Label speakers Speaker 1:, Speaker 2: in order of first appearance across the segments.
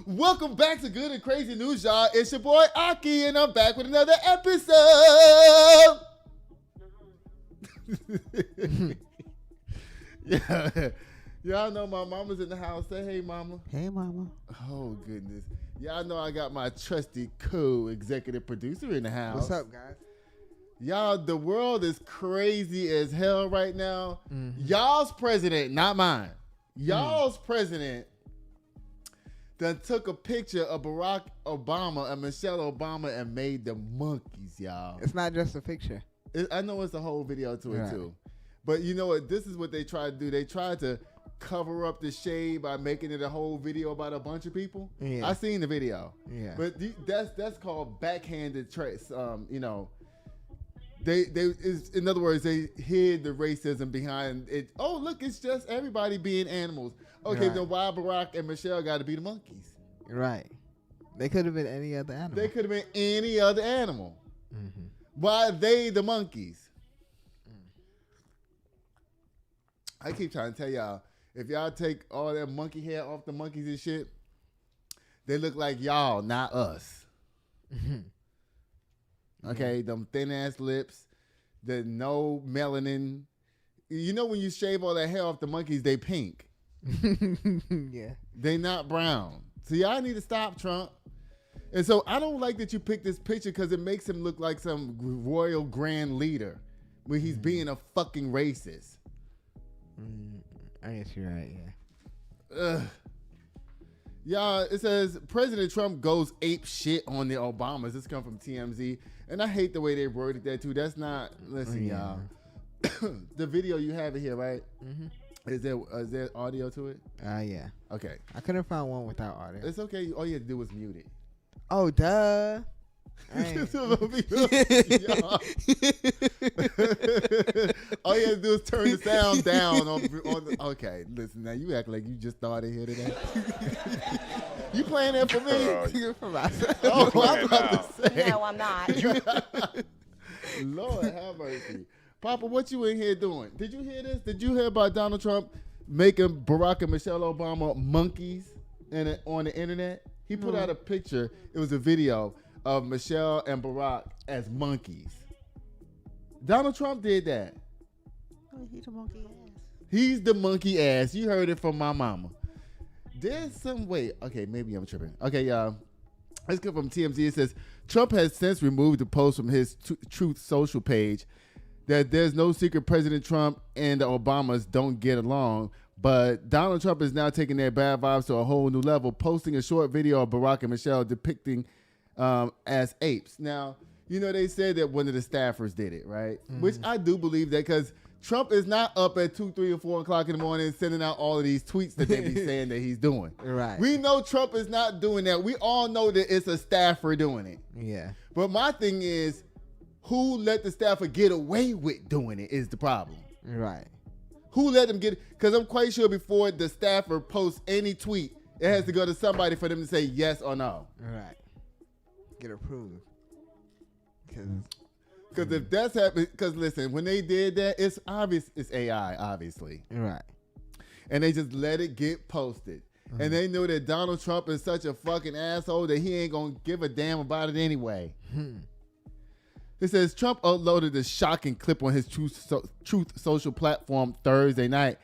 Speaker 1: Welcome back to Good and Crazy News, y'all. It's your boy Aki, and I'm back with another episode. Yeah, y'all know my mama's in the house. Say hey, mama.
Speaker 2: Hey, mama.
Speaker 1: Oh goodness, y'all know I got my trusty co-executive producer in the house.
Speaker 2: What's up, guys?
Speaker 1: Y'all, the world is crazy as hell right now.
Speaker 2: Mm-hmm.
Speaker 1: Y'all's president, not mine. Y'all's president done took a picture of Barack Obama and Michelle Obama and made them monkeys, y'all.
Speaker 2: It's not just a picture.
Speaker 1: I know it's a whole video to it,
Speaker 2: right.
Speaker 1: too. But you know what? This is what they tried to do. They tried to cover up the shade by making it a whole video about a bunch of people.
Speaker 2: Yeah.
Speaker 1: I seen the video.
Speaker 2: Yeah.
Speaker 1: But that's called backhanded trace. You know, in other words, they hid the racism behind it. Oh, look, it's just everybody being animals. Okay,
Speaker 2: right.
Speaker 1: then why Barack and Michelle got to be the monkeys?
Speaker 2: Right. They could have been any other animal.
Speaker 1: They could have been any other animal.
Speaker 2: Mm-hmm.
Speaker 1: Why are they the monkeys? I keep trying to tell y'all, if y'all take all that monkey hair off the monkeys and shit, they look like y'all, not us. Okay, them thin ass lips, the no melanin. You know when you shave all that hair off the monkeys, they pink.
Speaker 2: Yeah.
Speaker 1: They not brown. So y'all need to stop, Trump. And so I don't like that you picked this picture because it makes him look like some royal grand leader when he's being a fucking racist.
Speaker 2: I guess you're right, yeah.
Speaker 1: Ugh. Y'all, it says President Trump goes ape shit on the Obamas. This comes from TMZ. And I hate the way they worded that too. That's not, listen, y'all. The video, you have it here, right?
Speaker 2: Mm-hmm.
Speaker 1: Is there audio to it?
Speaker 2: Yeah.
Speaker 1: Okay.
Speaker 2: I couldn't find one without audio.
Speaker 1: It's okay. All you had to do was mute it.
Speaker 2: Oh, duh. All you
Speaker 1: have to do is turn the sound down on the, okay, listen, now you act like you just started here today. You playing that for me?
Speaker 2: For myself.
Speaker 1: Oh, I'm about to say.
Speaker 3: No, I'm not.
Speaker 1: Lord have mercy. Papa, what you in here doing? Did you hear this? Did you hear about Donald Trump making Barack and Michelle Obama monkeys on the internet? He put out a picture. It was a video of Michelle and Barack as monkeys. Donald Trump did that.
Speaker 3: Oh, he's a monkey ass.
Speaker 1: He's the monkey ass. You heard it from my mama. There's some way. Okay, maybe I'm tripping. Okay, y'all. Let's go from TMZ. It says Trump has since removed the post from his Truth Social page that there's no secret President Trump and the Obamas don't get along. But Donald Trump is now taking their bad vibes to a whole new level, posting a short video of Barack and Michelle depicting as apes. Now, you know, they said that one of the staffers did it, right? Mm-hmm. Which I do believe that because Trump is not up at 2, 3, or 4 o'clock in the morning sending out all of these tweets that they be saying that he's doing.
Speaker 2: Right.
Speaker 1: We know Trump is not doing that. We all know that it's a staffer doing it.
Speaker 2: Yeah.
Speaker 1: But my thing is, who let the staffer get away with doing it is the problem.
Speaker 2: Right.
Speaker 1: Who let them get it? Because I'm quite sure before the staffer posts any tweet, it has to go to somebody for them to say yes or no.
Speaker 2: Right. Get approved.
Speaker 1: Because if that's happening, because listen, when they did that, it's obvious it's AI, obviously.
Speaker 2: Right.
Speaker 1: And they just let it get posted. Mm-hmm. And they know that Donald Trump is such a fucking asshole that he ain't going to give a damn about it anyway. It says Trump uploaded a shocking clip on his Truth Social platform Thursday night.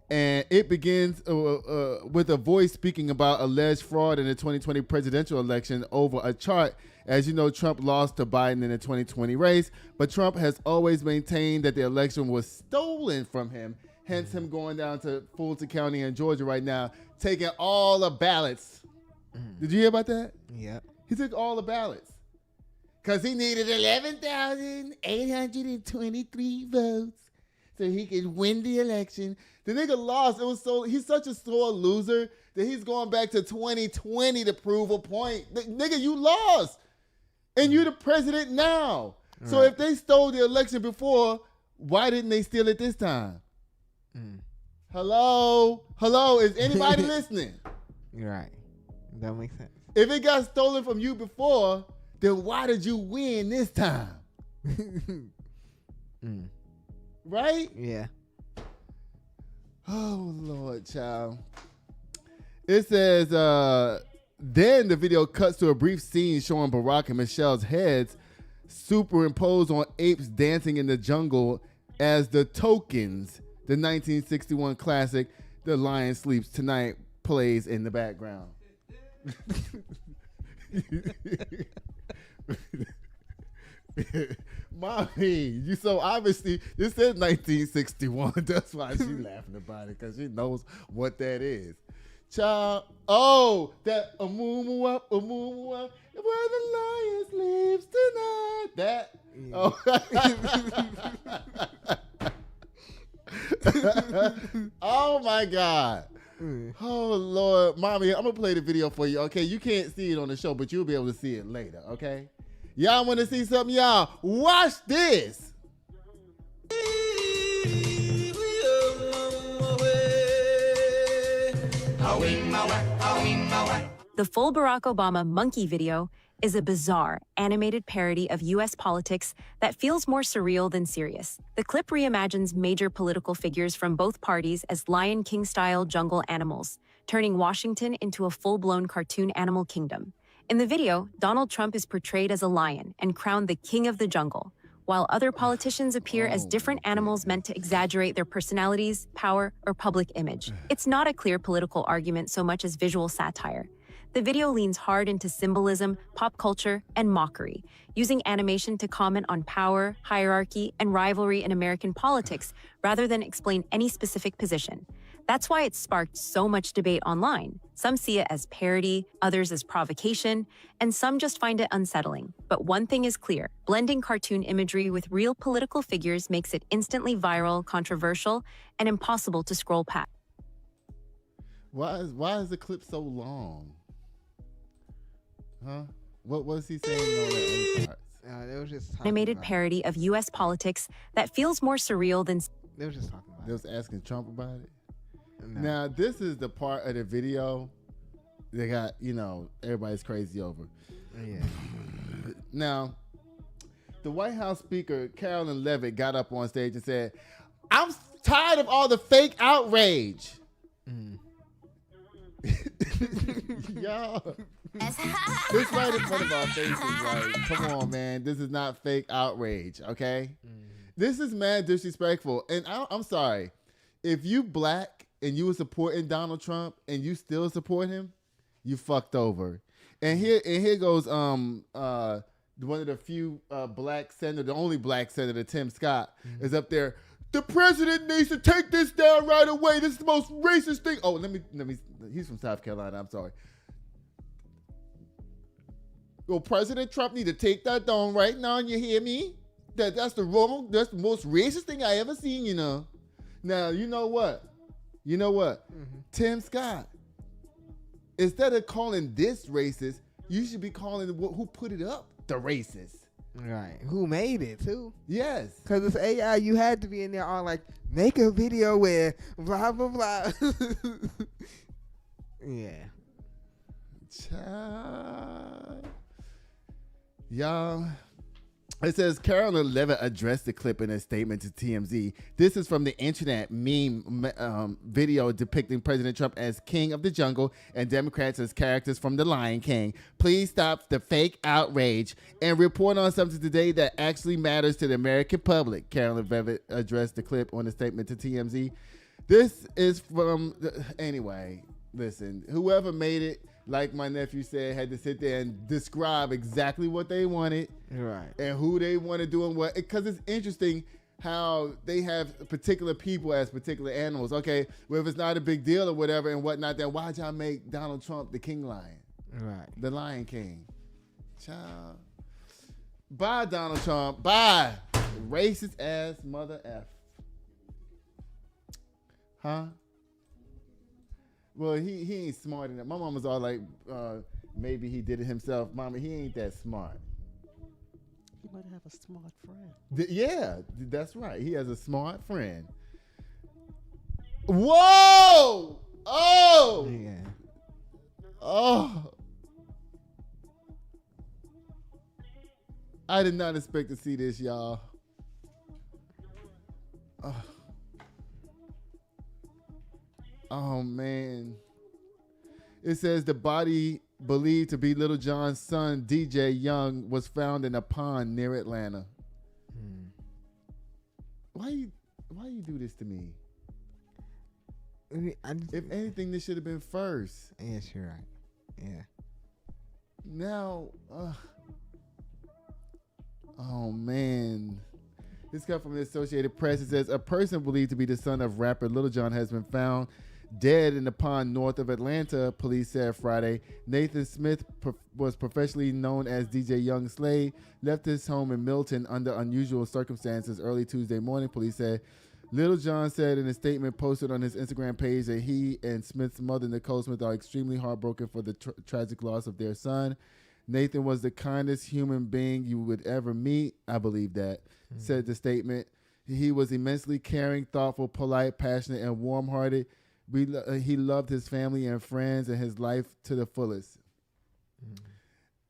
Speaker 1: And it begins with a voice speaking about alleged fraud in the 2020 presidential election over a chart. As you know, Trump lost to Biden in the 2020 race, but Trump has always maintained that the election was stolen from him, hence him going down to Fulton County in Georgia right now, taking all the ballots. Did you hear about that?
Speaker 2: Yeah.
Speaker 1: He took all the ballots because he needed 11,823 votes so he could win the election. The nigga lost. He's such a sore loser that he's going back to 2020 to prove a point. Nigga, you lost. And you're the president now. Right. So if they stole the election before, why didn't they steal it this time? Hello? Is anybody listening?
Speaker 2: Right. That makes sense.
Speaker 1: If it got stolen from you before, then why did you win this time? Right?
Speaker 2: Yeah.
Speaker 1: Oh, Lord, child. It says Then the video cuts to a brief scene showing Barack and Michelle's heads superimposed on apes dancing in the jungle as the Tokens, the 1961 classic The Lion Sleeps Tonight, plays in the background. Mommy, you so obviously, this says 1961. That's why she's laughing about it, because she knows what that is. Child, oh, that a moo up, where the lion sleeps tonight. That, oh. Oh my God. Oh Lord, Mommy, I'm gonna play the video for you. Okay, you can't see it on the show, but you'll be able to see it later. Okay, y'all want to see something? Y'all watch this.
Speaker 4: The full Barack Obama monkey video is a bizarre, animated parody of U.S. politics that feels more surreal than serious. The clip reimagines major political figures from both parties as Lion King-style jungle animals, turning Washington into a full-blown cartoon animal kingdom. In the video, Donald Trump is portrayed as a lion and crowned the king of the jungle, while other politicians appear as different animals meant to exaggerate their personalities, power, or public image. It's not a clear political argument so much as visual satire. The video leans hard into symbolism, pop culture, and mockery, using animation to comment on power, hierarchy, and rivalry in American politics rather than explain any specific position. That's why it sparked so much debate online. Some see it as parody, others as provocation, and some just find it unsettling. But one thing is clear: blending cartoon imagery with real political figures makes it instantly viral, controversial, and impossible to scroll past.
Speaker 1: Why is the clip so long? Huh? What was he saying on the other parts?
Speaker 2: They were just
Speaker 4: Animated parody of U.S. politics that feels more surreal than...
Speaker 2: They were just talking about
Speaker 1: They was asking Trump about it?
Speaker 2: No.
Speaker 1: Now, this is the part of the video they got, everybody's crazy over.
Speaker 2: Yeah.
Speaker 1: Now, the White House Speaker, Carolyn Levitt, got up on stage and said, "I'm tired of all the fake outrage." Y'all, it's right in front of our faces. Like, come on, man. This is not fake outrage, okay? This is mad disrespectful. And I'm sorry. If you black and you were supporting Donald Trump and you still support him, you fucked over. And here goes one of the few black senator, the only black senator, Tim Scott, is up there. The president needs to take this down right away. This is the most racist thing. Oh, let me. He's from South Carolina. I'm sorry. Well, President Trump need to take that down right now. You hear me? That's the most racist thing I ever seen. Now you know what? Tim Scott. Instead of calling this racist, you should be calling who put it up the racist.
Speaker 2: Right. Who made it too?
Speaker 1: Yes.
Speaker 2: Because it's AI, you had to be in there all like, make a video where blah, blah, blah. Yeah.
Speaker 1: Child. Y'all. It says Carolyn Levitt addressed the clip in a statement to TMZ. This is from the internet meme video depicting President Trump as king of the jungle and Democrats as characters from The Lion King. Please stop the fake outrage and report on something today that actually matters to the American public. Carolyn Levitt addressed the clip on a statement to TMZ. This is from, anyway, listen, whoever made it, like my nephew said, had to sit there and describe exactly what they wanted.
Speaker 2: Right.
Speaker 1: And who they want to do and what. Because it's interesting how they have particular people as particular animals. Okay, well, if it's not a big deal or whatever and whatnot, then why'd y'all make Donald Trump the king lion?
Speaker 2: Right.
Speaker 1: The Lion King. Child. Bye, Donald Trump. Bye. Racist ass mother F. Huh? Well, he ain't smart enough. My mom was all like, maybe he did it himself. Mama, he ain't that smart.
Speaker 3: He might have a smart friend.
Speaker 1: Yeah, that's right. He has a smart friend. Whoa! Oh!
Speaker 2: Yeah.
Speaker 1: Oh! I did not expect to see this, y'all. Oh man. It says the body believed to be Lil Jon's son, DJ Young, was found in a pond near Atlanta. Why you do this to me? If anything, this should have been first.
Speaker 2: Yes, you're right. Yeah.
Speaker 1: Now, oh man. This comes from the Associated Press. It says a person believed to be the son of rapper Lil Jon has been found dead in the pond north of Atlanta, police said Friday. Nathan Smith was professionally known as DJ Young Slade, left his home in Milton under unusual circumstances early Tuesday morning, police said. Lil Jon said in a statement posted on his Instagram page that he and Smith's mother, Nicole Smith, are extremely heartbroken for the tragic loss of their son. Nathan was the kindest human being you would ever meet. I believe that, said the statement. He was immensely caring, thoughtful, polite, passionate, and warm-hearted. He loved his family and friends and his life to the fullest.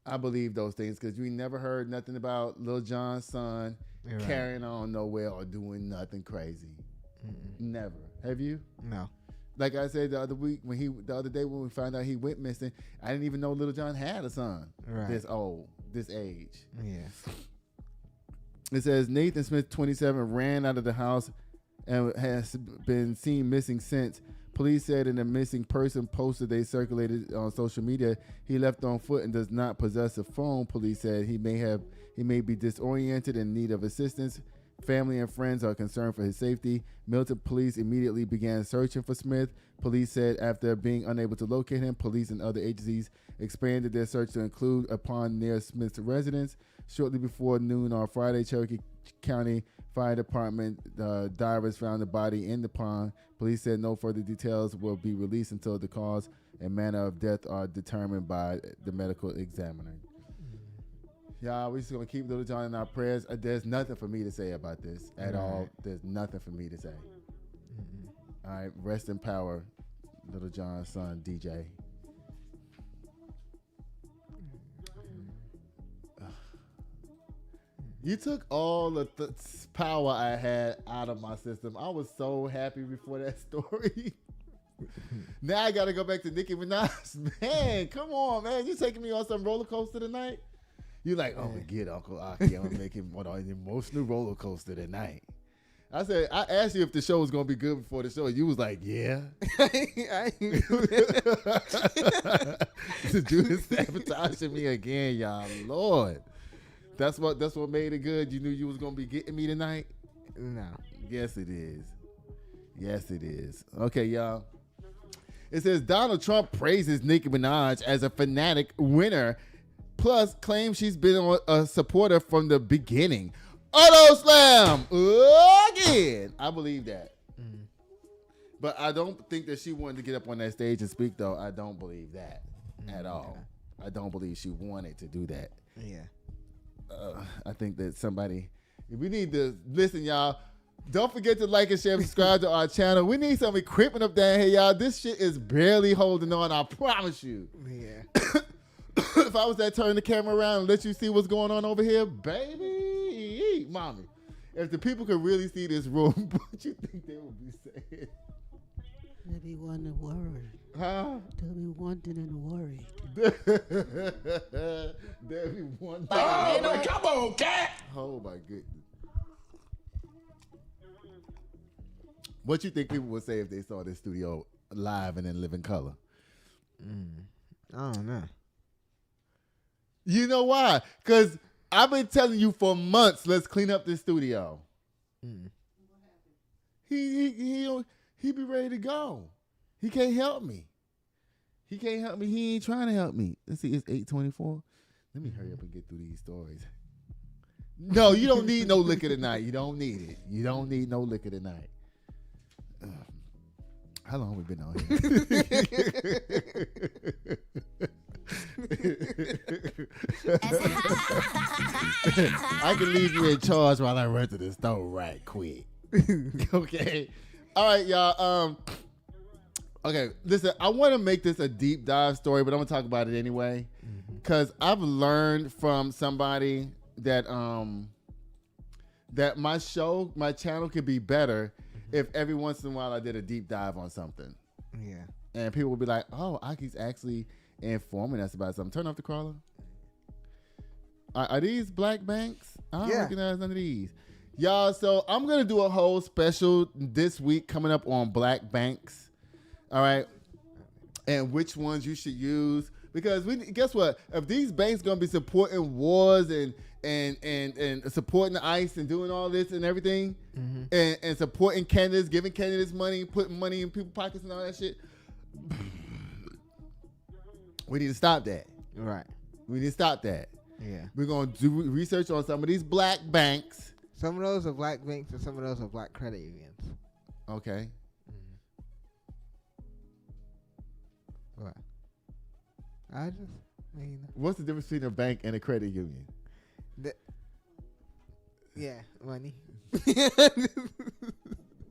Speaker 1: I believe those things because we never heard nothing about Lil Jon's son carrying on nowhere or doing nothing crazy. Never. Have you?
Speaker 2: No.
Speaker 1: Like I said the other day when we found out he went missing, I didn't even know Lil Jon had a son this old, this age.
Speaker 2: Yeah.
Speaker 1: It says Nathan Smith, 27, ran out of the house and has been seen missing since. Police said in a missing person poster they circulated on social media, he left on foot and does not possess a phone. Police said he may be disoriented and in need of assistance. Family and friends are concerned for his safety. Milton police immediately began searching for Smith. Police said after being unable to locate him, police and other agencies expanded their search to include a pond near Smith's residence. Shortly before noon on Friday, Cherokee County Fire Department divers found the body in the pond. Police said no further details will be released until the cause and manner of death are determined by the medical examiner. Y'all, we're just going to keep Lil Jon in our prayers. There's nothing for me to say about this at all. There's nothing for me to say. All right, rest in power, Lil Jon's son, DJ. You took all the power I had out of my system. I was so happy before that story. Now I got to go back to Nicki Minaj. Man, come on, man. You taking me on some roller coaster tonight? You like, oh, forget Uncle Aki. I'm going to make him on an emotional roller coaster tonight. I asked you if the show was going to be good before the show. You was like, yeah. This dude is sabotaging me again, y'all. Lord. That's what made it good. You knew you was going to be getting me tonight?
Speaker 2: No.
Speaker 1: Yes, it is. Yes, it is. Okay, y'all. It says Donald Trump praises Nicki Minaj as a fanatic winner, plus claims she's been a supporter from the beginning. Auto slam again. I believe that. But I don't think that she wanted to get up on that stage and speak, though. I don't believe that at all. I don't believe she wanted to do that.
Speaker 2: Yeah.
Speaker 1: I think that we need to listen, y'all. Don't forget to like and share and subscribe to our channel. We need some equipment up down here, y'all. This shit is barely holding on, I promise you.
Speaker 2: Yeah.
Speaker 1: If I was to turn the camera around and let you see what's going on over here, baby, mommy. If the people could really see this room, what you think they would be saying?
Speaker 3: They'll be wondering worried.
Speaker 1: Huh?
Speaker 3: They'll be wondering and worried.
Speaker 1: They'll be wondering.
Speaker 5: Oh, no, come on, cat.
Speaker 1: Oh, my goodness. What you think people would say if they saw this studio live and in living color?
Speaker 2: I don't know.
Speaker 1: You know why? Because I've been telling you for months, let's clean up this studio. He be ready to go. He can't help me. He can't help me. He ain't trying to help me. Let's see, it's 8:24. Let me hurry up and get through these stories. No, you don't need no liquor tonight. You don't need it. You don't need no liquor tonight. How long have we been on here? I can leave you in charge while I run to the store right quick. Okay. All right, y'all. Okay, listen, I want to make this a deep dive story, but I'm going to talk about it anyway. Because I've learned from somebody that that my channel could be better if every once in a while I did a deep dive on something.
Speaker 2: Yeah.
Speaker 1: And people would be like, oh, Aki's actually informing us about something. Turn off the crawler. Are these black banks? I don't recognize none of these. Y'all, so I'm going to do a whole special this week coming up on black banks. All right. And which ones you should use. Because guess what? If these banks going to be supporting wars and supporting the ICE and doing all this and everything, and supporting candidates, giving candidates money, putting money in people's pockets and all that shit, we need to stop that.
Speaker 2: Right.
Speaker 1: We need to stop that.
Speaker 2: Yeah.
Speaker 1: We're going to do research on some of these black banks.
Speaker 2: Some of those are black banks and some of those are black credit unions.
Speaker 1: Okay.
Speaker 2: What?
Speaker 1: What's the difference between a bank and a credit union?
Speaker 2: Money.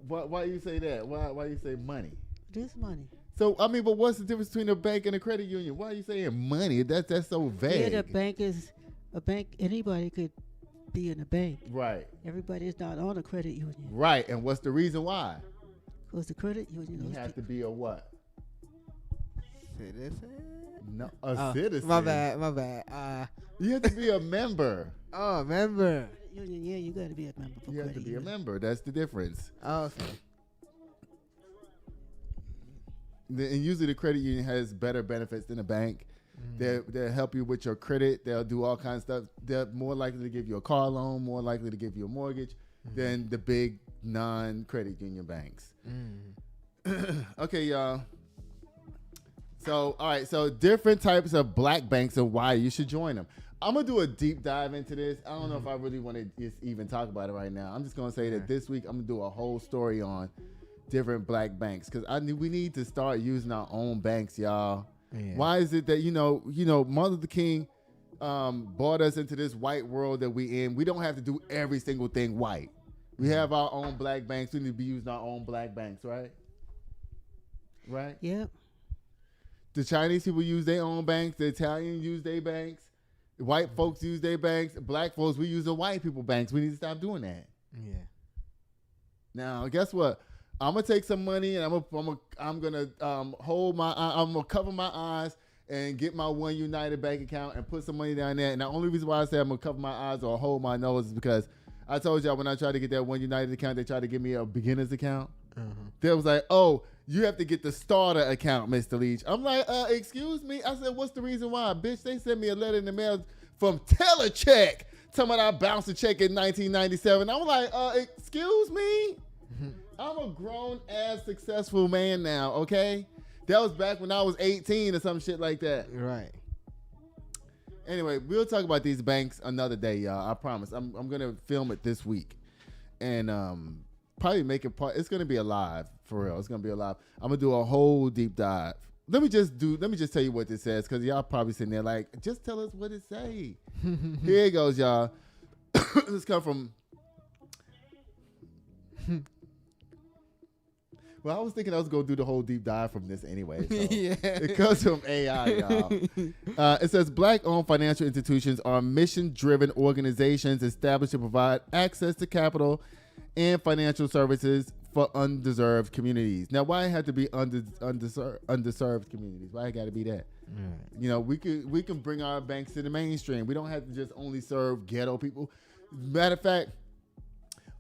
Speaker 1: Why you say that? Why you say money?
Speaker 3: This money.
Speaker 1: So I mean, but what's the difference between a bank and a credit union? Why are you saying money? That's so vague.
Speaker 3: Yeah, the bank is a bank. Anybody could be in a bank.
Speaker 1: Right.
Speaker 3: Everybody is not on a credit union.
Speaker 1: Right. And what's the reason why?
Speaker 3: Because the credit union.
Speaker 1: You have to be a what?
Speaker 2: Citizen?
Speaker 1: No, a citizen.
Speaker 2: My bad.
Speaker 1: You have to be a member.
Speaker 2: Oh, member.
Speaker 3: Union, yeah, you got to be a member.
Speaker 1: You have to be a member. That's the difference.
Speaker 2: Oh, okay.
Speaker 1: And usually the credit union has better benefits than a bank. They'll help you with your credit. They'll do all kinds of stuff. They're more likely to give you a car loan, more likely to give you a mortgage than the big non-credit union banks. Okay, y'all. So, all right. So different types of black banks and why you should join them. I'm going to do a deep dive into this. I don't know if I really want to just even talk about it right now. I'm just going to say that this week I'm going to do a whole story on different black banks because we need to start using our own banks, y'all. Yeah. Why is it that, Martin Luther King brought us into this white world that we in? We don't have to do every single thing white. We have our own black banks. We need to be using our own black banks, right? Right?
Speaker 3: Yep.
Speaker 1: The Chinese people use their own banks. The Italians use their banks. The white folks use their banks. Black folks, we use the white people banks. We need to stop doing that.
Speaker 2: Yeah.
Speaker 1: Now, guess what? I'm gonna take some money and I'm gonna cover my eyes and get my One United bank account and put some money down there. And the only reason why I say I'm gonna cover my eyes or hold my nose is because I told y'all when I tried to get that One United account, they tried to give me a beginner's account. They was like, "Oh, you have to get the starter account, Mr. Leach." I'm like, excuse me. I said, "What's the reason why, bitch?" They sent me a letter in the mail from Telecheck, telling me I bounced a check in 1997. I'm like, excuse me. I'm a grown-ass successful man now, okay? That was back when I was 18 or some shit like that.
Speaker 2: Right.
Speaker 1: Anyway, we'll talk about these banks another day, y'all. I promise. I'm going to film it this week. And probably make it part. It's going to be a live, for real. It's going to be a live. I'm going to do a whole deep dive. Let me just tell you what this says, because y'all probably sitting there like, just tell us what it say. Here it goes, y'all. This come from... Well, I was thinking I was going to do the whole deep dive from this anyway. So.
Speaker 2: Yeah.
Speaker 1: It comes from AI, y'all. It says, Black-owned financial institutions are mission-driven organizations established to provide access to capital and financial services for undeserved communities. Now, why it had to be underserved communities? Why it got to be that? Right. We can bring our banks to the mainstream. We don't have to just only serve ghetto people. Matter of fact,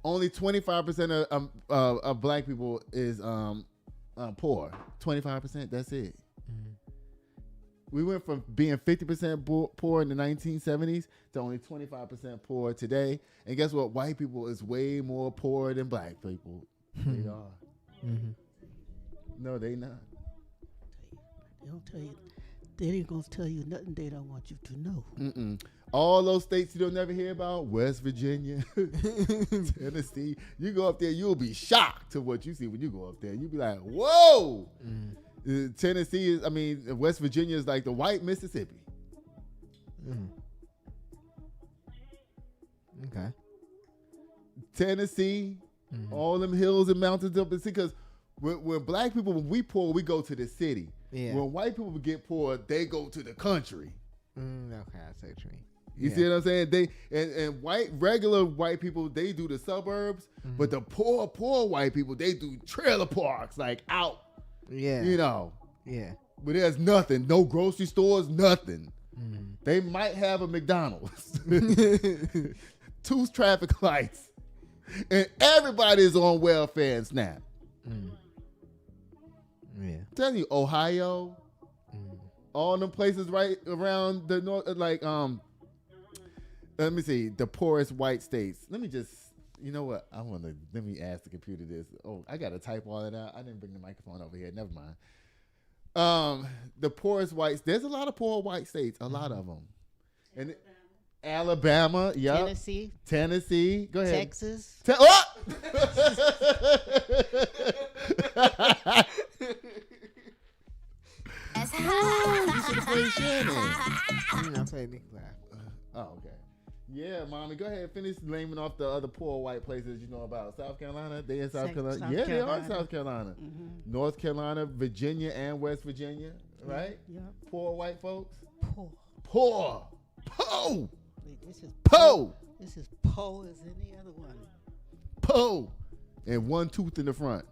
Speaker 1: only 25% of black people is poor. 25%, that's it. We went from being 50% poor in the 1970s to only 25% poor today. And guess what? White people is way more poor than black people. They are. No, they not.
Speaker 3: They don't tell you. They ain't gonna tell you nothing they don't want you to know.
Speaker 1: All those states you don't never hear about, West Virginia, Tennessee. You go up there, you'll be shocked to what you see when you go up there. You'll be like, whoa. Tennessee West Virginia is like the white Mississippi.
Speaker 2: Okay.
Speaker 1: Tennessee, all them hills and mountains up. Because when black people, when we poor, we go to the city.
Speaker 2: Yeah.
Speaker 1: When white people get poor, they go to the country.
Speaker 2: Okay, I see what you mean.
Speaker 1: You see what I'm saying? They and regular white people, they do the suburbs, but the poor white people, they do trailer parks, like out.
Speaker 2: Yeah.
Speaker 1: You know.
Speaker 2: Yeah.
Speaker 1: But there's nothing. No grocery stores, nothing. They might have a McDonald's. 2 traffic lights. And everybody is on welfare and SNAP.
Speaker 2: Yeah.
Speaker 1: I'm telling you, Ohio, all them places right around the north, like, let me see, the poorest white states. Let me just, you know what? Let me ask the computer this. Oh, I got to type all that out. I didn't bring the microphone over here. Never mind. The poorest whites, there's a lot of poor white states, a lot of them. And Alabama, yeah. Tennessee, go ahead.
Speaker 3: Texas.
Speaker 1: Oh! You should have played Shannon.
Speaker 2: I played Nick Laugh.
Speaker 1: Oh, okay. Yeah, mommy, go ahead. Finish naming off the other poor white places you know about. South Carolina, they in South Carolina. Yeah, they are in South Carolina. North Carolina, Virginia, and West Virginia, right?
Speaker 3: Yeah.
Speaker 1: Poor white folks.
Speaker 3: Poor.
Speaker 1: Po.
Speaker 3: Wait, this is
Speaker 1: Po.
Speaker 3: This is po as any other one.
Speaker 1: Po. And 1 tooth in the front.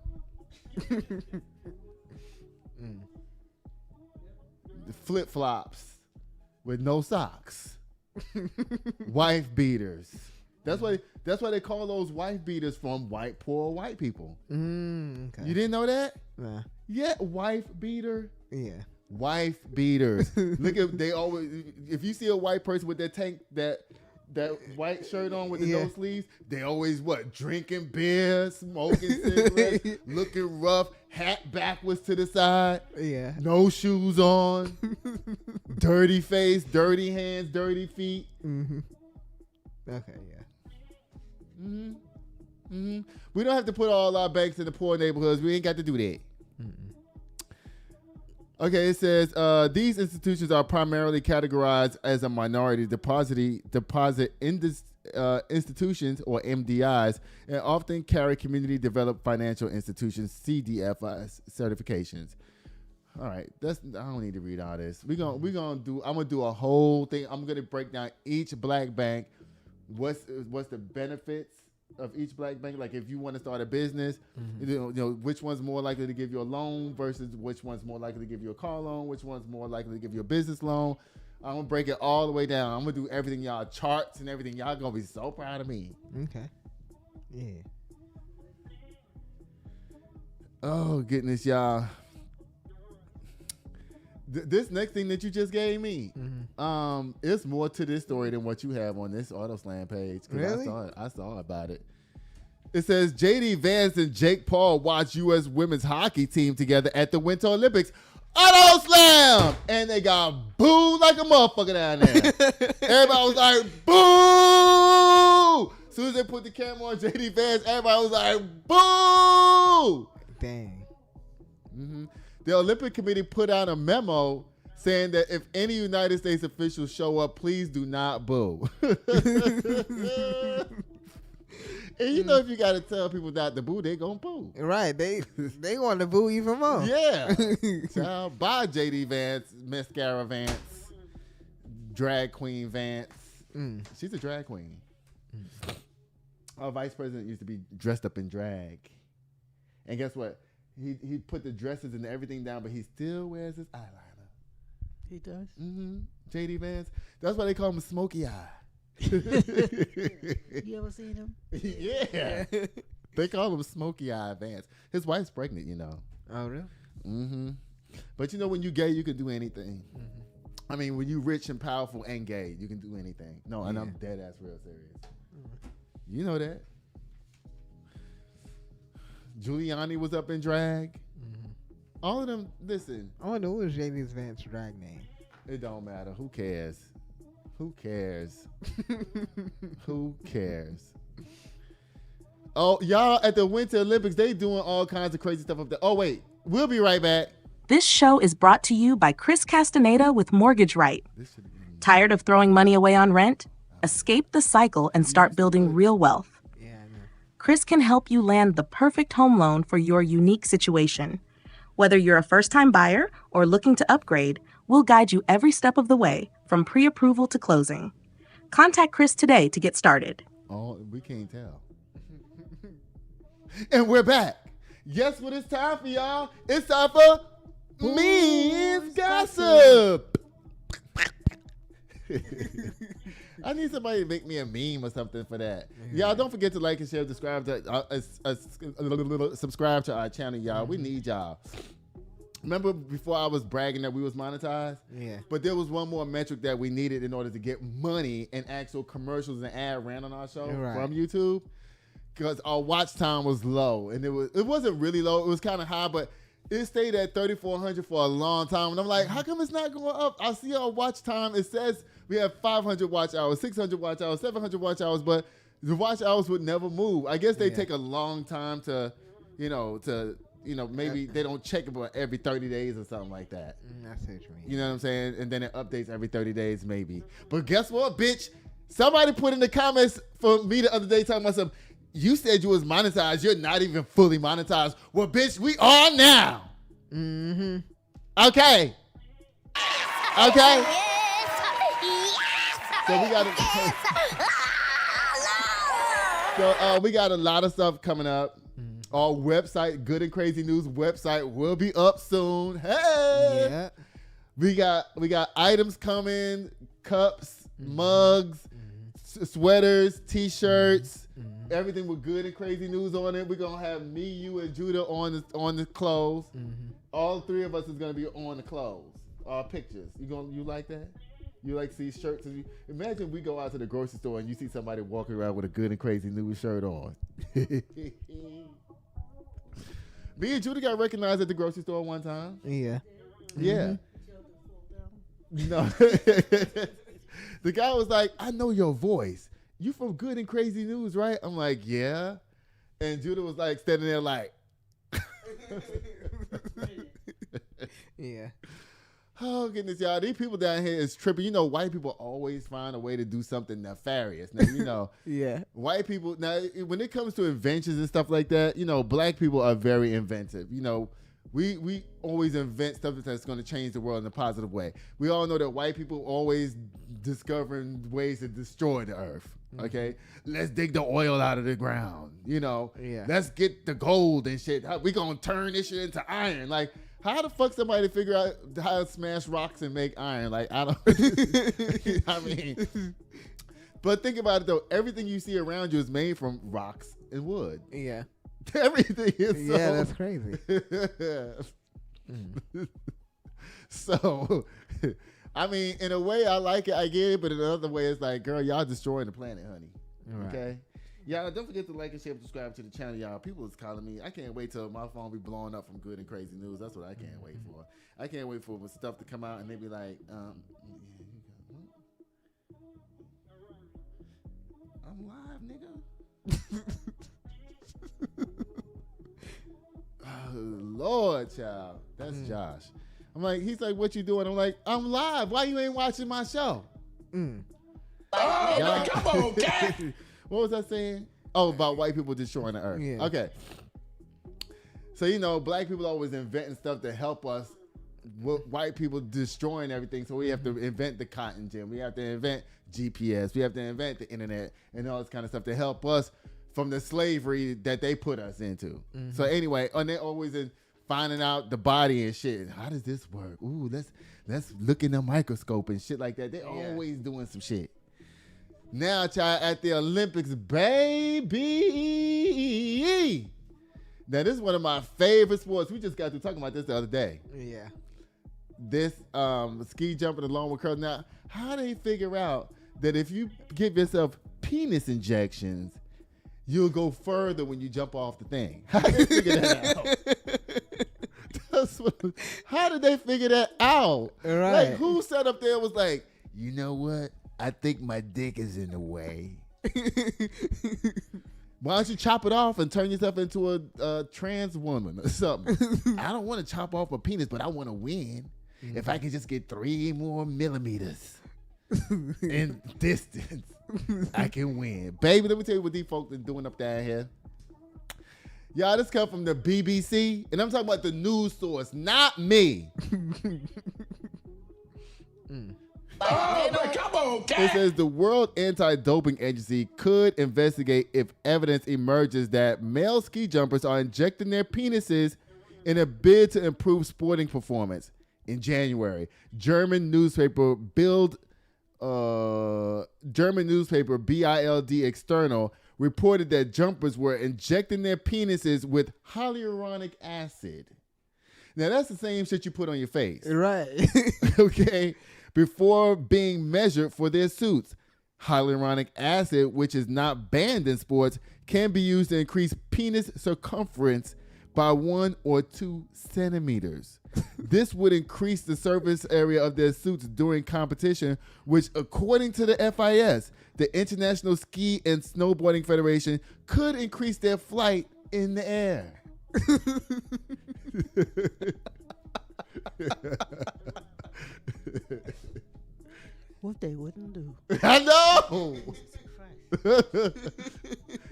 Speaker 1: The flip-flops with no socks. Wife beaters. That's why they call those wife beaters from poor white people.
Speaker 2: Okay.
Speaker 1: You didn't know that?
Speaker 2: Nah.
Speaker 1: Yeah, wife beater.
Speaker 2: Yeah.
Speaker 1: Wife beaters. Look at they always. If you see a white person with that white shirt on with the no sleeves, they always drinking beer, smoking cigarettes, looking rough, hat backwards to the side, no shoes on, dirty face, dirty hands, dirty feet.
Speaker 2: Okay, yeah.
Speaker 1: We don't have to put all our banks in the poor neighborhoods. We ain't got to do that. Okay, it says these institutions are primarily categorized as a minority deposit institutions or MDIs, and often carry community developed financial institutions CDFIs certifications. All right, I don't need to read all this. I'm gonna do a whole thing. I'm gonna break down each black bank. What's the benefits of each black bank? Like if you want to start a business, you know which one's more likely to give you a loan versus which one's more likely to give you a car loan, which one's more likely to give you a business loan. I'm gonna break it all the way down. I'm gonna do everything, y'all, charts and everything. Y'all gonna be so proud of me.
Speaker 2: Okay. Yeah.
Speaker 1: Oh goodness, y'all. This next thing that you just gave me, it's more to this story than what you have on this AutoSlam page.
Speaker 2: Really?
Speaker 1: I saw about it. It says JD Vance and Jake Paul watch U.S. women's hockey team together at the Winter Olympics. AutoSlam! And they got booed like a motherfucker down there. Everybody was like, boo! As soon as they put the camera on JD Vance, everybody was like, boo!
Speaker 2: Dang.
Speaker 1: The Olympic Committee put out a memo saying that if any United States officials show up, please do not boo. And you know, if you got to tell people not to boo, they gonna boo.
Speaker 2: Right. They want to boo even more.
Speaker 1: Yeah. Child, bye JD Vance, Mascara Vance, drag queen Vance. She's a drag queen. Our vice president used to be dressed up in drag. And guess what? He put the dresses and everything down, but he still wears his eyeliner.
Speaker 3: He does?
Speaker 1: JD Vance. That's why they call him Smokey Eye.
Speaker 3: You ever seen him?
Speaker 1: Yeah. They call him Smokey Eye Vance. His wife's pregnant, you know.
Speaker 2: Oh, really?
Speaker 1: But you know, when you gay, you can do anything. I mean, when you rich and powerful and gay, you can do anything. No, and I'm dead ass real serious. You know that. Giuliani was up in drag. All of them, listen.
Speaker 2: I wonder what was JD Vance's drag name.
Speaker 1: It don't matter. Who cares? Who cares? Who cares? Oh, y'all, at the Winter Olympics, they doing all kinds of crazy stuff up there. Oh, wait. We'll be right back.
Speaker 6: This show is brought to you by Chris Castaneda with Mortgage Right. Tired of throwing money away on rent? Escape the cycle and start building real wealth. Chris can help you land the perfect home loan for your unique situation. Whether you're a first-time buyer or looking to upgrade, we'll guide you every step of the way, from pre-approval to closing. Contact Chris today to get started.
Speaker 1: Oh, we can't tell. And we're back. Guess what it's time for, y'all? It's time for Men's gossip. I need somebody to make me a meme or something for that. Y'all don't forget to like and share, subscribe to our channel, y'all. We need y'all. Remember before I was bragging that we was monetized?
Speaker 2: Yeah.
Speaker 1: But there was one more metric that we needed in order to get money and actual commercials and ad ran on our show from YouTube. Because our watch time was low. And it wasn't really low. It was kind of high, but it stayed at 3,400 for a long time. And I'm like, how come it's not going up? I see our watch time. It says we have 500 watch hours, 600 watch hours, 700 watch hours, but the watch hours would never move. I guess they take a long time to, maybe they don't check it for every 30 days or something like that.
Speaker 2: That's what you mean.
Speaker 1: You know what I'm saying? And then it updates every 30 days maybe. But guess what, bitch? Somebody put in the comments for me the other day talking about something. You said you was monetized. You're not even fully monetized. Well, bitch, we are now.
Speaker 2: Mm-hmm.
Speaker 1: Okay. Okay. So we got a lot of stuff coming up. Our website, Good and Crazy News website, will be up soon. Hey.
Speaker 2: Yeah.
Speaker 1: We got items coming, cups, mugs, sweaters, t-shirts, everything with Good and Crazy News on it. We're gonna have me, you, and Judah on the clothes. All three of us is gonna be on the clothes. Pictures. You like that? You like to see shirts? Imagine we go out to the grocery store and you see somebody walking around with a Good and Crazy News shirt on. Me and Judah got recognized at the grocery store one time.
Speaker 2: Yeah.
Speaker 1: Yeah. No. The guy was like, I know your voice. You from Good and Crazy News, right? I'm like, yeah. And Judah was like standing there like.
Speaker 2: Yeah.
Speaker 1: Oh, goodness, y'all. These people down here is tripping. You know, white people always find a way to do something nefarious. Now,
Speaker 2: Yeah.
Speaker 1: White people, now, when it comes to inventions and stuff like that, black people are very inventive. We always invent stuff that's going to change the world in a positive way. We all know that white people always discovering ways to destroy the earth. Okay, let's dig the oil out of the ground. Let's get the gold and shit. We gonna turn this shit into iron. Like, how the fuck somebody figure out how to smash rocks and make iron? Like, I don't. I mean, but think about it though. Everything you see around you is made from rocks and wood.
Speaker 2: Yeah.
Speaker 1: Everything is.
Speaker 2: Yeah, that's crazy.
Speaker 1: So, I mean, in a way, I like it. I get it. But in another way, it's like, girl, y'all destroying the planet, honey.
Speaker 2: Right.
Speaker 1: Okay? Y'all, don't forget to like and share and subscribe to the channel, y'all. People is calling me. I can't wait till my phone be blowing up from Good and Crazy News. That's what I can't wait for. I can't wait for stuff to come out and they be like, I'm live, nigga. Oh, Lord, child. That's Josh. I'm like, he's like, what you doing? I'm like, I'm live. Why you ain't watching my show?
Speaker 5: Oh, man, come on, cat.
Speaker 1: What was I saying? Oh, about white people destroying the earth.
Speaker 2: Yeah.
Speaker 1: Okay. So, black people always inventing stuff to help us with white people destroying everything. So we have to invent the cotton gin. We have to invent GPS. We have to invent the internet and all this kind of stuff to help us from the slavery that they put us into. So anyway, and they're always finding out the body and shit. How does this work? Ooh, let's look in the microscope and shit like that. They're always doing some shit. Now, child, at the Olympics, baby. Now, this is one of my favorite sports. We just got through talking about this the other day.
Speaker 2: Yeah.
Speaker 1: This ski jumping along with curls. Now, how do they figure out that if you give yourself penis injections, you'll go further when you jump off the thing? How did they figure that out? How did they figure that out?
Speaker 2: Right.
Speaker 1: Like, who sat up there and was like, you know what? I think my dick is in the way. Why don't you chop it off and turn yourself into a trans woman or something? I don't want to chop off a penis, but I want to win. If I can just get 3 more millimeters in distance, I can win. Baby, let me tell you what these folks are doing up there here. Y'all, this come from the BBC, and I'm talking about the news source, not me.
Speaker 5: Oh, man, come on, cat.
Speaker 1: It says the World Anti-Doping Agency could investigate if evidence emerges that male ski jumpers are injecting their penises In a bid to improve sporting performance, in January, German newspaper BILD External reported that jumpers were injecting their penises with hyaluronic acid. Now, that's the same shit you put on your face.
Speaker 2: Right.
Speaker 1: Okay? Before being measured for their suits. Hyaluronic acid, which is not banned in sports, can be used to increase penis circumference by 1 or 2 centimeters. This would increase the surface area of their suits during competition, which, according to the FIS, the International Ski and Snowboarding Federation, could increase their flight in the air.
Speaker 3: What they wouldn't do.
Speaker 1: I know.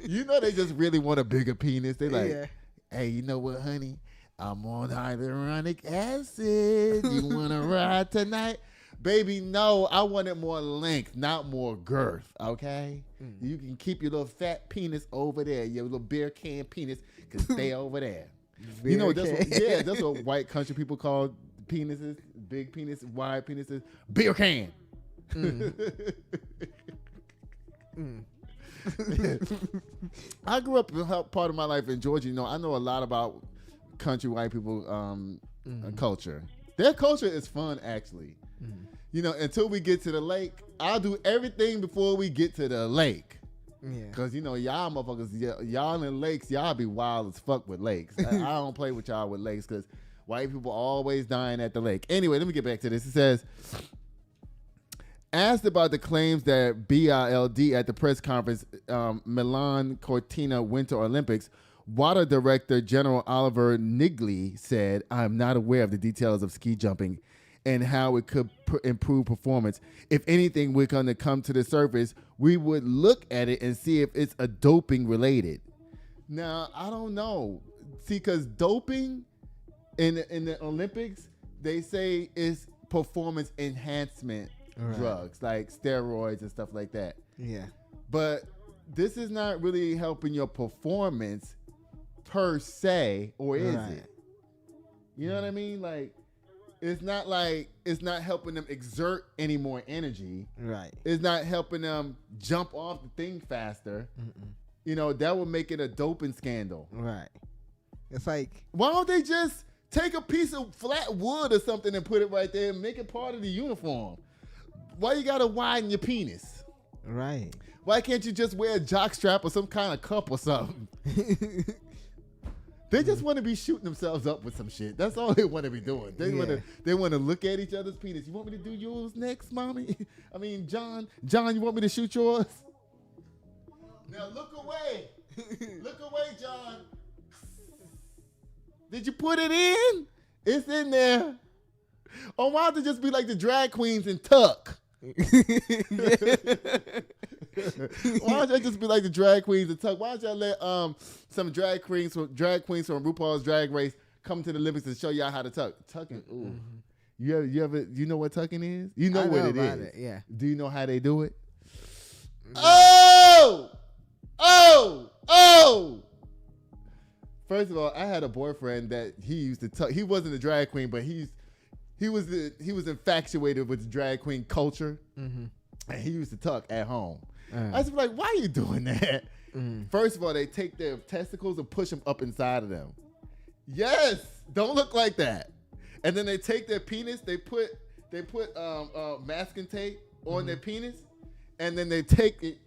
Speaker 1: You know they just really want a bigger penis. They like, hey, you know what, honey? I'm on hyaluronic acid. You want to ride tonight? Baby, no. I wanted more length, not more girth, okay? You can keep your little fat penis over there. Your little beer can penis can stay over there. You know, that's what white country people call penises, big penis, wide penises, beer can. I grew up part of my life in Georgia. You know, I know a lot about country white people culture. Their culture is fun, actually. You know, until we get to the lake, I'll do everything before we get to the lake. Yeah. Because, you know, y'all motherfuckers, y'all in lakes, y'all be wild as fuck with lakes. I don't play with y'all with lakes because white people always dying at the lake. Anyway, let me get back to this. It says, asked about the claims that BILD at the press conference, Milan Cortina Winter Olympics, WADA Director General Oliver Nigley said, I'm not aware of the details of ski jumping and how it could improve performance. If anything, we're going to come to the surface. We would look at it and see if it's a doping related. Now, I don't know. See, because doping in the Olympics, they say is performance enhancement drugs like steroids and stuff like that. Yeah. But this is not really helping your performance per se, or is it? You know what I mean? Like, it's not helping them exert any more energy. Right. It's not helping them jump off the thing faster. You know, that would make it a doping scandal. Right.
Speaker 2: It's like,
Speaker 1: why don't they just take a piece of flat wood or something and put it right there and make it part of the uniform? Why you gotta widen your penis? Right. Why can't you just wear a jock strap or some kind of cup or something? They just want to be shooting themselves up with some shit. That's all they want to be doing. They want to look at each other's penis. You want me to do yours next, mommy? I mean, John, you want me to shoot yours? Now look away. Look away, John. Did you put it in? It's in there. Or why don't it just be like the drag queens and tuck? Why don't y'all just be like the drag queens and tuck? Why don't y'all let some drag queens from RuPaul's Drag Race come to the Olympics and show y'all how to tuck? Tucking, ooh. You know what tucking is? You know what it is. Yeah. Do you know how they do it? Oh! First of all, I had a boyfriend that he used to tuck. He wasn't a drag queen, but he was infatuated with the drag queen culture, and he used to tuck at home. I was like, why are you doing that? First of all, they take their testicles and push them up inside of them. Yes, don't look like that. And then they take their penis, they put masking tape on their penis, and then they take it.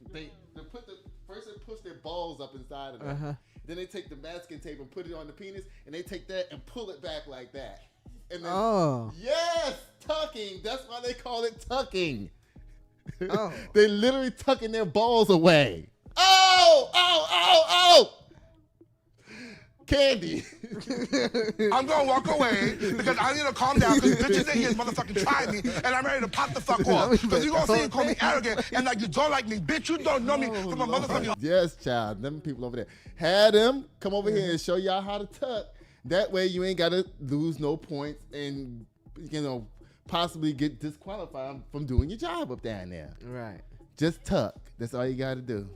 Speaker 1: First they push their balls up inside of them. Then they take the masking tape and put it on the penis, and they take that and pull it back like that. And then, yes, tucking. That's why they call it tucking. They literally tucking their balls away. Candy.
Speaker 5: I'm gonna walk away because I need to calm down because bitches in here is motherfucking trying me and I'm ready to pop the fuck off. Because you gonna see and call me arrogant and like you don't like me. Bitch, you don't know me from a motherfucking...
Speaker 1: Yes, child. Them people over there. Had them come over here and show y'all how to tuck. That way you ain't gotta lose no points and, you know, possibly get disqualified from doing your job up down there. Right. Just tuck. That's all you gotta do.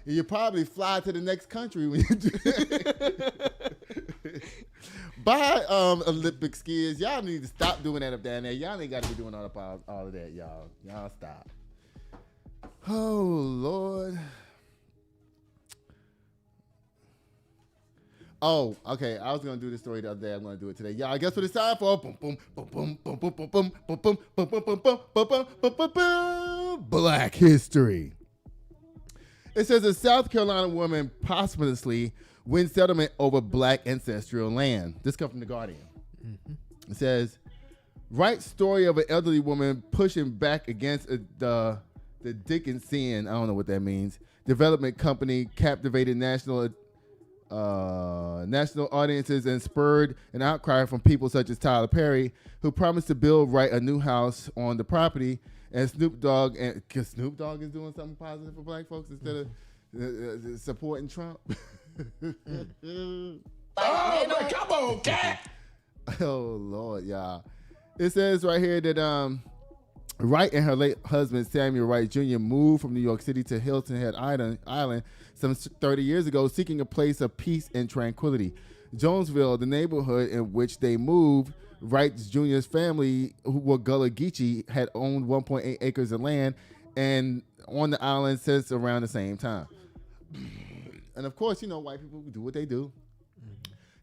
Speaker 1: You probably fly to the next country when you do that. Bye, Olympic skiers. Y'all need to stop doing that up down there. Y'all ain't got to be doing all of that, y'all. Y'all stop. Oh, Lord. Oh, okay. I was gonna do this story the other day. I'm gonna do it today. Y'all, guess what it's time for? Boom, boom, boom, boom, boom, boom, boom, boom, boom, boom, boom, boom, boom, boom, boom, boom, boom, boom. Black history. It says a South Carolina woman posthumously wins settlement over black ancestral land. This comes from The Guardian. It says, right story of an elderly woman pushing back against the Dickensian, I don't know what that means, development company captivated national audiences and spurred an outcry from people such as Tyler Perry, who promised to build a new house on the property. And Snoop Dogg, because Snoop Dogg is doing something positive for black folks instead of supporting Trump.
Speaker 5: Oh, man, come on, cat.
Speaker 1: Oh, Lord, y'all. It says right here that Wright and her late husband, Samuel Wright Jr., moved from New York City to Hilton Head Island some 30 years ago, seeking a place of peace and tranquility. Jonesville, the neighborhood in which they moved, Wright Jr.'s family, who were Gullah Geechee, had owned 1.8 acres of land and on the island since around the same time. And of course, you know, white people do what they do.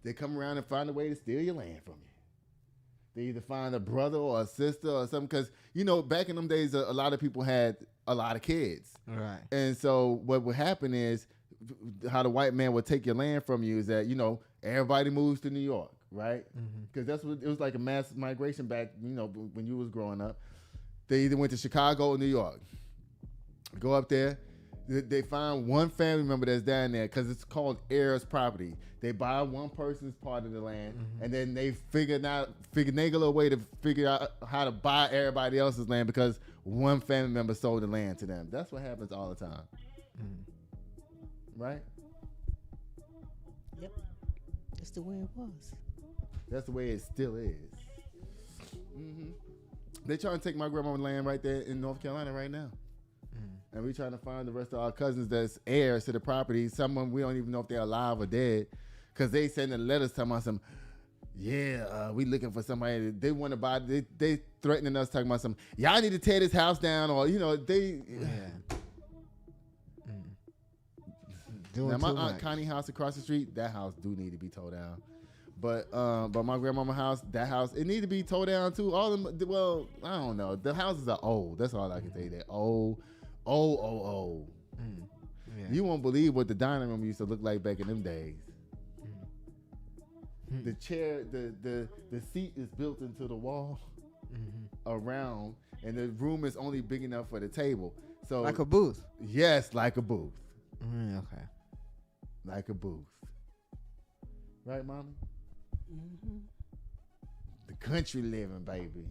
Speaker 1: They come around and find a way to steal your land from you. They either find a brother or a sister or something, because, you know, back in them days, a lot of people had a lot of kids.
Speaker 2: Right.
Speaker 1: And so what would happen is, how the white man would take your land from you is that, you know, everybody moves to New York, right? Because that's what it was, like a mass migration back, you know, when you was growing up. They either went to Chicago or New York. Go up there. They find one family member that's down there because it's called heirs property. They buy one person's part of the land, and then they finagle a way to figure out how to buy everybody else's land because one family member sold the land to them. That's what happens all the time. Right?
Speaker 3: Yep. That's the way it was.
Speaker 1: That's the way it still is. They trying to take my grandma's land right there in North Carolina right now. And we trying to find the rest of our cousins that's heirs to the property. Someone we don't even know if they're alive or dead, because they sending letters telling us some, we looking for somebody. They want to buy. They threatening us, talking about some, y'all need to tear this house down, or you know they. Now my Aunt Connie's house across the street, that house do need to be tore down. But my grandmama's house, that house, it need to be tore down too. All of them, well, I don't know. The houses are old. That's all I can say. They're old. You won't believe what the dining room used to look like back in them days. The chair, the seat is built into the wall around, and the room is only big enough for the table. So
Speaker 2: like a booth.
Speaker 1: Yes, like a booth.
Speaker 2: Okay.
Speaker 1: Like a booth. Right, Mommy? The country living, baby.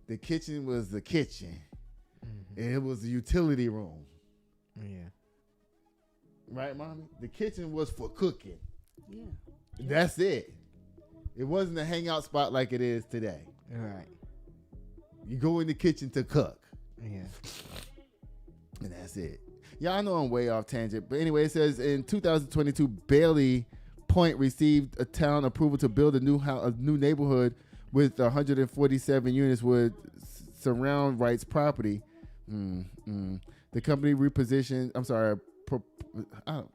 Speaker 1: The kitchen was the kitchen. It was a utility room.
Speaker 2: Yeah.
Speaker 1: Right, Mommy? The kitchen was for cooking.
Speaker 3: Yeah.
Speaker 1: That's it. It wasn't a hangout spot like it is today.
Speaker 2: Right.
Speaker 1: You go in the kitchen to cook.
Speaker 2: Yeah.
Speaker 1: And that's it. Yeah, I know I'm way off tangent. But anyway, it says in 2022, Bailey Point received a town approval to build a new neighborhood with 147 units would surround Wright's property. The company repositioned. I'm sorry,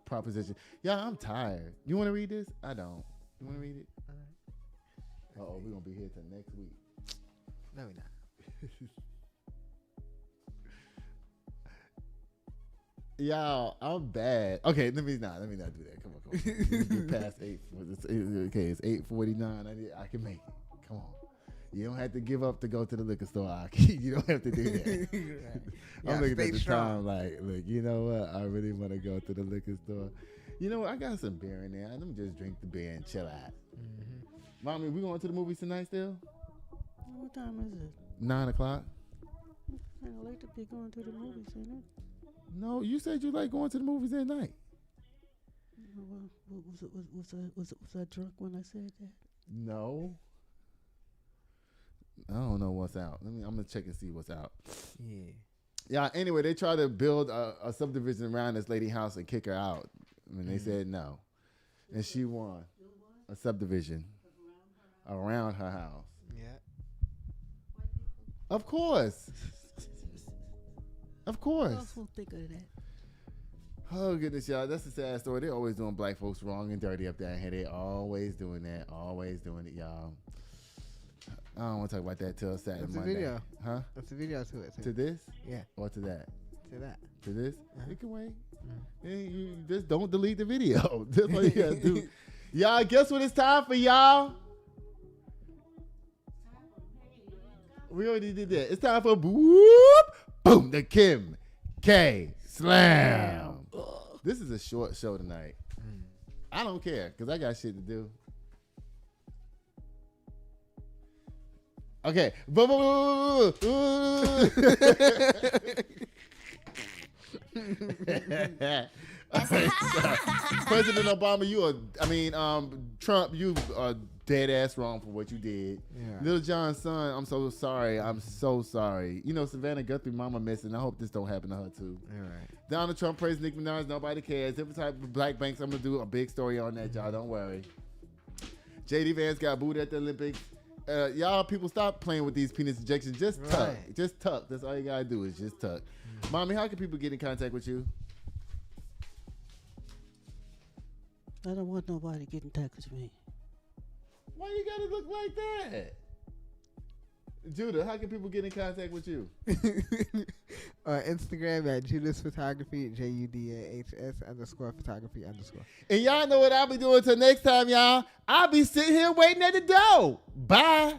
Speaker 1: proposition. Yeah, I'm tired. You want to read this? I don't. You want to read it? All right. We're gonna be here till next week.
Speaker 2: No, we're not.
Speaker 1: Y'all, I'm bad. Okay, let me not do that. Come on. Let me get past 8. Okay, it's 8:49. I can make it. Come on. You don't have to give up to go to the liquor store. You don't have to do that. I'm looking at the time like, look, you know what? I really want to go to the liquor store. You know what? I got some beer in there. Let me just drink the beer and chill out. Mommy, we going to the movies tonight still?
Speaker 3: What time is it?
Speaker 1: 9 o'clock.
Speaker 3: I like to be going to the movies, ain't it?
Speaker 1: No, you said you like going to the movies at night.
Speaker 3: Well, was I drunk when I said that?
Speaker 1: No. I don't know what's out. I'm gonna check and see what's out. Yeah. Anyway, they tried to build a subdivision around this lady's house and kick her out. I mean, they said no, and she won a subdivision. around her house.
Speaker 2: Yeah.
Speaker 1: Of course. Of
Speaker 3: I
Speaker 1: course.
Speaker 3: also think of that.
Speaker 1: Oh, goodness, y'all. That's a sad story. They're always doing black folks wrong and dirty up there. They always doing that. Always doing it, y'all. I don't want to talk about that till Saturday,
Speaker 2: That's a
Speaker 1: Monday.
Speaker 2: video.
Speaker 1: Huh?
Speaker 2: That's a video to it. Too.
Speaker 1: To this?
Speaker 2: Yeah.
Speaker 1: Or to that?
Speaker 2: To that.
Speaker 1: To this?
Speaker 2: Uh-huh.
Speaker 1: You can wait. You just don't delete the video. That's all you got to do. Y'all, guess what it's time for, y'all? We already did that. It's time for boom, the Kim K Slammm. This is a short show tonight. I don't care because I got shit to do. Okay. President Obama, Trump, you are dead ass wrong for what you did.
Speaker 2: Yeah.
Speaker 1: Lil Jon's son, I'm so sorry. I'm so sorry. You know, Savannah Guthrie mama missing. I hope this don't happen to her too.
Speaker 2: All right.
Speaker 1: Donald Trump praised Nicki Minaj. Nobody cares. Different type of black banks. I'm going to do a big story on that, y'all. Don't worry. JD Vance got booed at the Olympics. Y'all, people, stop playing with these penis injections. Just tuck.
Speaker 2: Right.
Speaker 1: Just tuck. That's all you got to do is just tuck. Mommy, how can people get in contact with you?
Speaker 3: I don't want nobody getting touch with me.
Speaker 1: Why you got to look like that? Judah, how can people get in contact with you?
Speaker 2: Instagram at Judas Photography, JUDAHS_photography_.
Speaker 1: And y'all know what I'll be doing till next time, y'all. I'll be sitting here waiting at the door. Bye.